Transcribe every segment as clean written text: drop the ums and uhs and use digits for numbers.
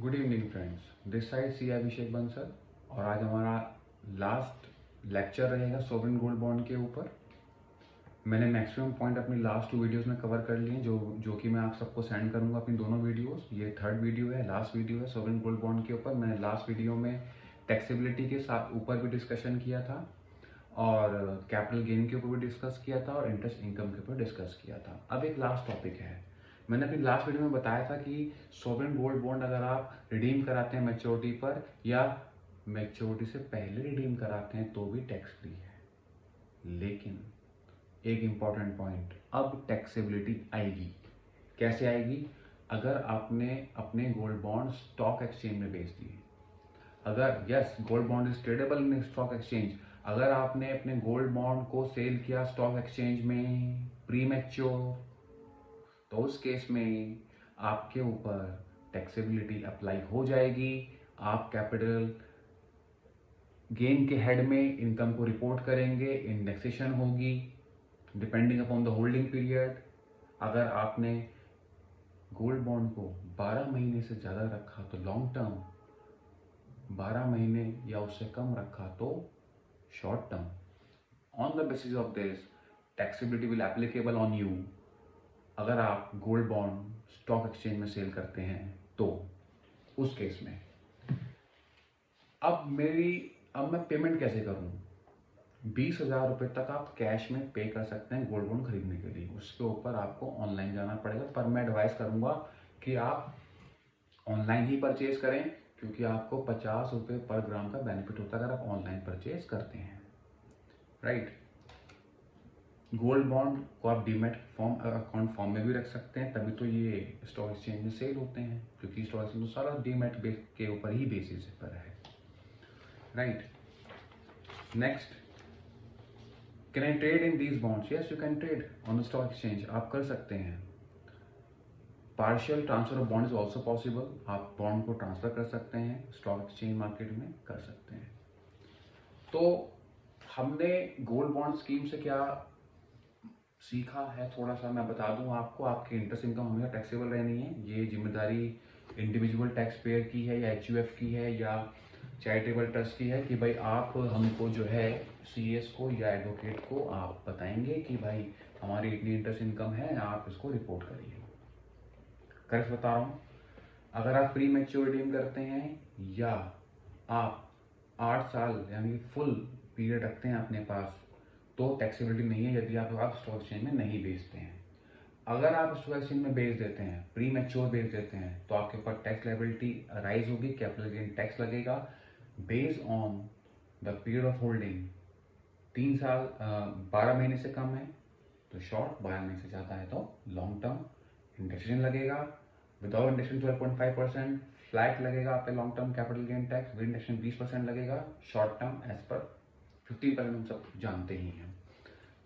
Good evening friends, this side सी अभिषेक बंसल और आज हमारा लास्ट लेक्चर रहेगा सोवरेन गोल्ड बॉन्ड के ऊपर। मैंने मैक्सिमम पॉइंट अपनी लास्ट 2 वीडियोस में कवर कर लिए जो कि मैं आप सबको सेंड करूंगा अपनी दोनों वीडियोस। ये थर्ड वीडियो है, लास्ट वीडियो है सोवरेन गोल्ड बॉन्ड के ऊपर। मैंने लास्ट वीडियो में टैक्सेबिलिटी के साथ ऊपर भी डिस्कशन किया था और कैपिटल गेन के ऊपर भी डिस्कस किया था और इंटरेस्ट इनकम के ऊपर डिस्कस किया था। अब एक लास्ट टॉपिक है। मैंने अपनी लास्ट वीडियो में बताया था कि सोवरेन गोल्ड बॉन्ड अगर आप रिडीम कराते हैं मैच्योरिटी पर या मैच्योरिटी से पहले रिडीम कराते हैं तो भी टैक्स फ्री है। लेकिन एक इम्पॉर्टेंट पॉइंट, अब टैक्सेबिलिटी आएगी। कैसे आएगी? अगर आपने अपने गोल्ड बॉन्ड स्टॉक एक्सचेंज में बेच दिए, अगर yes gold bond is tradable in stock exchange, अगर आपने अपने गोल्ड बॉन्ड को सेल किया स्टॉक एक्सचेंज में प्री मैच्योर, तो उस केस में आपके ऊपर टैक्सेबिलिटी अप्लाई हो जाएगी। आप कैपिटल गेन के हेड में इनकम को रिपोर्ट करेंगे, इंडेक्सेशन होगी depending upon the holding period. अगर आपने गोल्ड बॉन्ड को 12 महीने से ज़्यादा रखा तो लॉन्ग टर्म, 12 महीने या उससे कम रखा तो short term. On the basis of this taxability will applicable on you. अगर आप गोल्ड बॉन्ड स्टॉक एक्सचेंज में सेल करते हैं तो उस केस में अब मैं पेमेंट कैसे करूं? 20,000 रुपये तक आप कैश में पे कर सकते हैं गोल्ड बॉन्ड खरीदने के लिए। उसके ऊपर आपको ऑनलाइन जाना पड़ेगा, पर मैं एडवाइस करूंगा कि आप ऑनलाइन ही परचेज करें क्योंकि आपको 50 रुपये पर ग्राम का बेनिफिट होता है अगर आप ऑनलाइन परचेज करते हैं, राइट। गोल्ड बॉन्ड को आप डीमैट अकाउंट फॉर्म में भी रख सकते हैं, तभी तो ये स्टॉक एक्सचेंज में सेल होते हैं, क्योंकि स्टॉक एक्सचेंज तो सारा डीमैट के ऊपर ही बेसिस पर है, right. Next, can I trade in these bonds? Yes, you can trade on the stock exchange. आप कर सकते हैं। Partial transfer of bond is also possible. आप बॉन्ड को ट्रांसफर कर सकते हैं, स्टॉक एक्सचेंज मार्केट में कर सकते हैं। तो हमने गोल्ड बॉन्ड स्कीम से क्या सीखा है थोड़ा सा मैं बता दूं आपको। आपकी इंटरेस्ट इनकम हमेशा टैक्सेबल रहनी है। ये जिम्मेदारी इंडिविजुअल टैक्स पेयर की है या एचयूएफ की है या चैरिटेबल ट्रस्ट की है कि भाई आप हमको जो है सीएस को या एडवोकेट को आप बताएंगे कि भाई हमारी इतनी इंटरेस्ट इनकम है, आप इसको रिपोर्ट करिए। करेक्ट बता रहा हूँ। अगर आप प्री मैच्योर रिडीम करते हैं या आप 8 साल यानी फुल पीरियड रखते हैं अपने पास तो टैक्सेबिलिटी नहीं है यदि आप स्टॉक एक्सचेंज में नहीं बेचते हैं। अगर आप स्टॉक एक्सचेंज में बेच देते हैं, प्री मैच्योर बेच देते हैं, तो आपके ऊपर टैक्स लायबिलिटी राइज होगी, कैपिटल गेन टैक्स लगेगा based on the period of holding. 3 साल 12 महीने से कम है तो शॉर्ट, 12 महीने से ज़्यादा है तो लॉन्ग टर्म। इंडेक्सेशन लगेगा, विदाउट इंडेक्सेशन 12.5%, फ्लैट लगेगा आप पे long term capital gain tax, with indexation 20% लगेगा, शॉर्ट टर्म एज पर 15% हम सब जानते ही हैं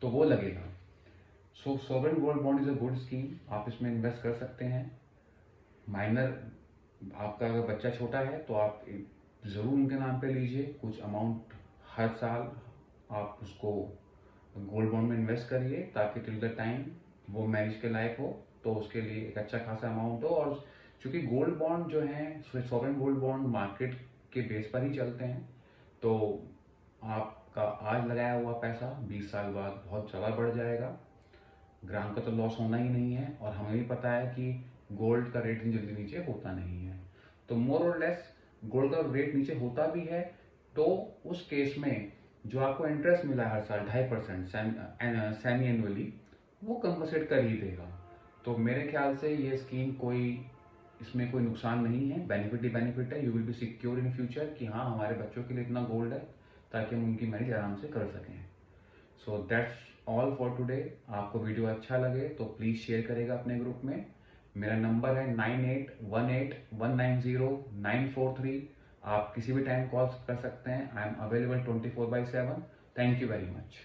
तो वो लगेगा। So sovereign gold bond is a good scheme, आप इसमें इन्वेस्ट कर सकते हैं। माइनर, आपका अगर बच्चा छोटा है तो आप ज़रूर उनके नाम पे लीजिए कुछ अमाउंट हर साल, आप उसको गोल्ड बॉन्ड में इन्वेस्ट करिए ताकि टिल द टाइम वो मैरिज के लायक हो तो उसके लिए एक अच्छा खासा अमाउंट हो। और चूंकि गोल्ड बॉन्ड जो है सोवरेन गोल्ड बॉन्ड मार्केट के बेस पर ही चलते हैं तो आपका आज लगाया हुआ पैसा 20 साल बाद बहुत ज़्यादा बढ़ जाएगा। ग्राम का तो लॉस होना ही नहीं है और हमें भी पता है कि गोल्ड का रेट जल्दी नीचे होता नहीं है। तो मोर और लेस गोल्ड का रेट नीचे होता भी है तो उस केस में जो आपको इंटरेस्ट मिला है हर साल 2.5% सेमी एनुअली, वो कंपनसेट कर ही देगा। तो मेरे ख्याल से ये स्कीम इसमें कोई नुकसान नहीं है, बेनिफिट ही बेनिफिट है। You will be secure in future कि हाँ हमारे बच्चों के लिए इतना गोल्ड है ताकि हम उनकी मैरिज आराम से कर सकें। So that's all for today. आपको वीडियो अच्छा लगे तो प्लीज़ शेयर करेगा अपने ग्रुप में। मेरा नंबर है 9818190943। आप किसी भी टाइम कॉल कर सकते हैं। I am available 24/7। Thank you very much.